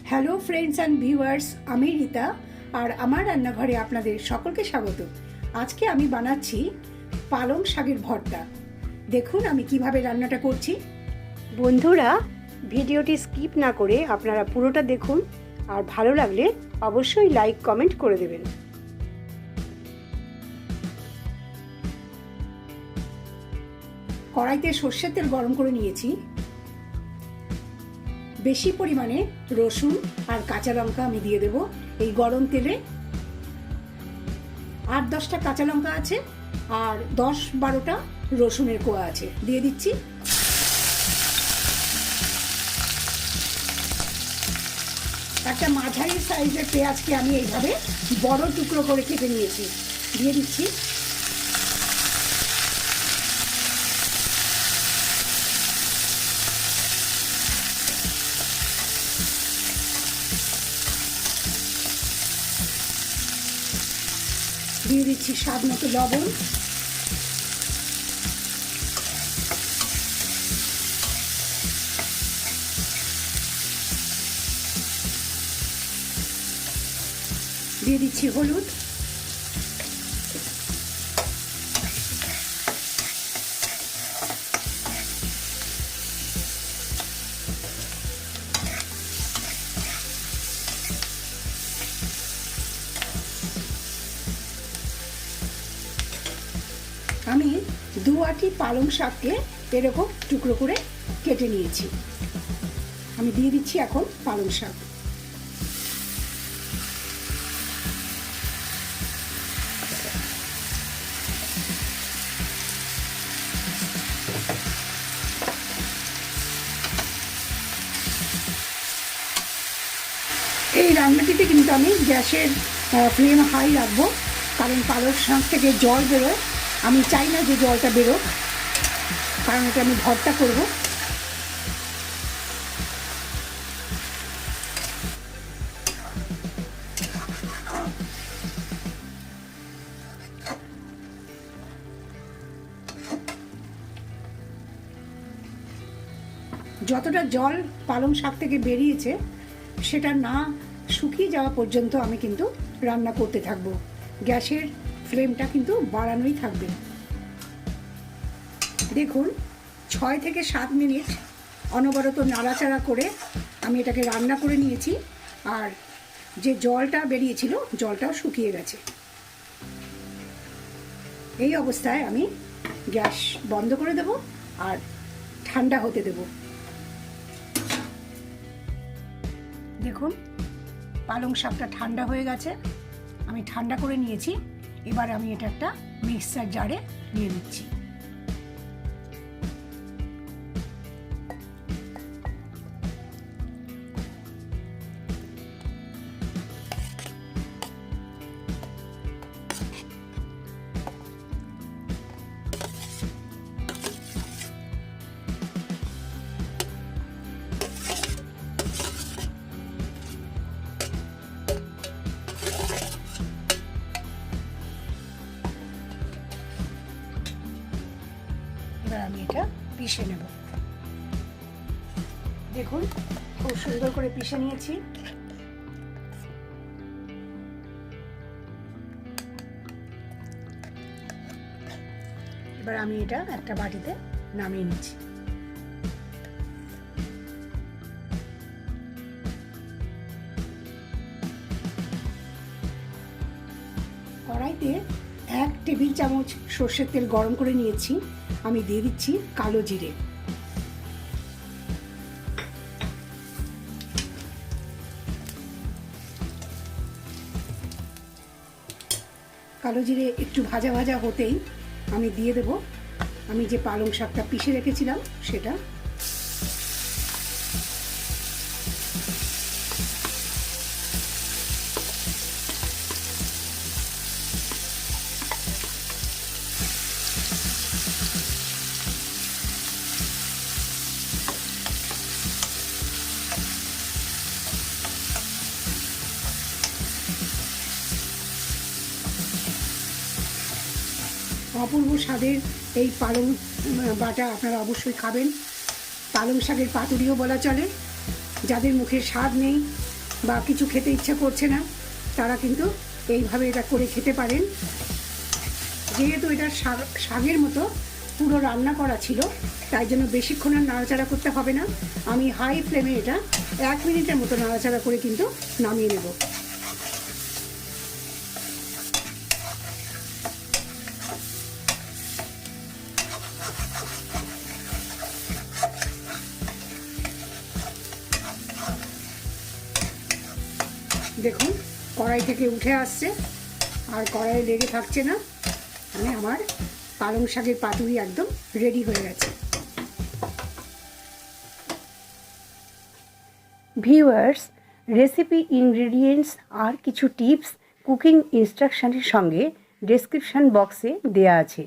Hello friends and viewers, আমি রিতা আর আমার রান্নাঘরে আপনাদের সকলকে স্বাগত। আজকে আমি বানাচ্ছি পালং শাকের ভর্তা। দেখুন আমি কিভাবে রান্নাটা করছি। বন্ধুরা, ভিডিওটি স্কিপ না করে আপনারা পুরোটা দেখুন আর ভালো লাগলে অবশ্যই লাইক কমেন্ট করে দেবেন। কড়াইতে সর্ষের তেল গরম করে নিয়েছি। বেশি পরিমাণে রসুন আর কাঁচা লঙ্কা আমি দিয়ে দেব এই গরম তেলে। 8-10টা কাঁচা লঙ্কা আছে আর 10-12টা রসুনের কোয়া আছে, দিয়ে দিচ্ছি। একটা মাঝারি সাইজের পেঁয়াজকে আমি এইভাবে বড় টুকরো করে কেটে নিয়েছি, দিয়ে দিচ্ছি। দিয়ে দিচ্ছি স্বাদ মতো লবণ, দিয়ে দিচ্ছি হলুদ, আমি 2 আঁটি পালং শাককে এরকম টুকরো করে কেটে নিয়েছি। আমি দিয়ে দিচ্ছি এখন পালং শাক। এই রান্নাটিতে কিন্তু আমি গ্যাসের ফ্লেম হাই রাখবো, কারণ পালং শাক থেকে জল বেরোয়। আমি চাই না যে জলটা বেরোক, কারণ এটা আমি ভর্তা করব। যতটা জল পালং শাক থেকে বেরিয়েছে সেটা না শুকিয়ে যাওয়া পর্যন্ত আমি কিন্তু রান্না করতে থাকবো। গ্যাসের ফ্লেমটা কিন্তু বাড়ানোই থাকবে। দেখুন 6 থেকে 7 মিনিট অনবরত নাড়াচাড়া করে আমি এটাকে রান্না করে নিয়েছি, আর যে জলটা বেরিয়েছিল জলটাও শুকিয়ে গেছে। এই অবস্থায় আমি গ্যাস বন্ধ করে দেব আর ঠান্ডা হতে দেব। দেখুন পালং শাকটা ঠান্ডা হয়ে গেছে, আমি ঠান্ডা করে নিয়েছি। এবার আমি এটা একটা মিক্সার জারে নিয়ে নিচ্ছি। এবার আমি এটা পিষে নেব। দেখুন খুব সুন্দর করে পিষে নিয়েছি। এবার আমি এটা একটা বাটিতে নামিয়ে নিচ্ছি। কড়াইতে 1 টেবিল চামচ সর্ষের তেল গরম করে নিয়েছি। আমি দিয়ে দিচ্ছি কালো জিরে, কালো জিরে একটু ভাজা ভাজা হতেই আমি দিয়ে দেব আমি যে পালং শাকটা পিষে রেখেছিলাম সেটা। অপূর্ব স্বাদের এই পালং বাটা আপনারা অবশ্যই খাবেন। পালং শাকের পাতুরিও বলা চলে। যাদের মুখে স্বাদ নেই বা কিছু খেতে ইচ্ছা করছে না, তারা কিন্তু এইভাবে এটা করে খেতে পারেন। যেহেতু এটা শাকের মতো পুরো রান্না করা ছিল, তাই জন্য বেশিক্ষণ আর নাড়াচাড়া করতে হবে না। আমি হাই ফ্লেমে এটা 1 মিনিটের মতো নাড়াচাড়া করে কিন্তু নামিয়ে নেব। দেখুন কড়াই থেকে উঠে আসছে আর কড়াইয়ে লেগে থাকছে না, মানে আমার পালং শাকের পাতুরি একদম রেডি হয়ে গেছে। ভিউয়ার্স, রেসিপি ইনগ্রেডিয়েন্টস আর কিছু টিপস কুকিং ইনস্ট্রাকশনের সঙ্গে ডেসক্রিপশন বক্সে দেয়া আছে।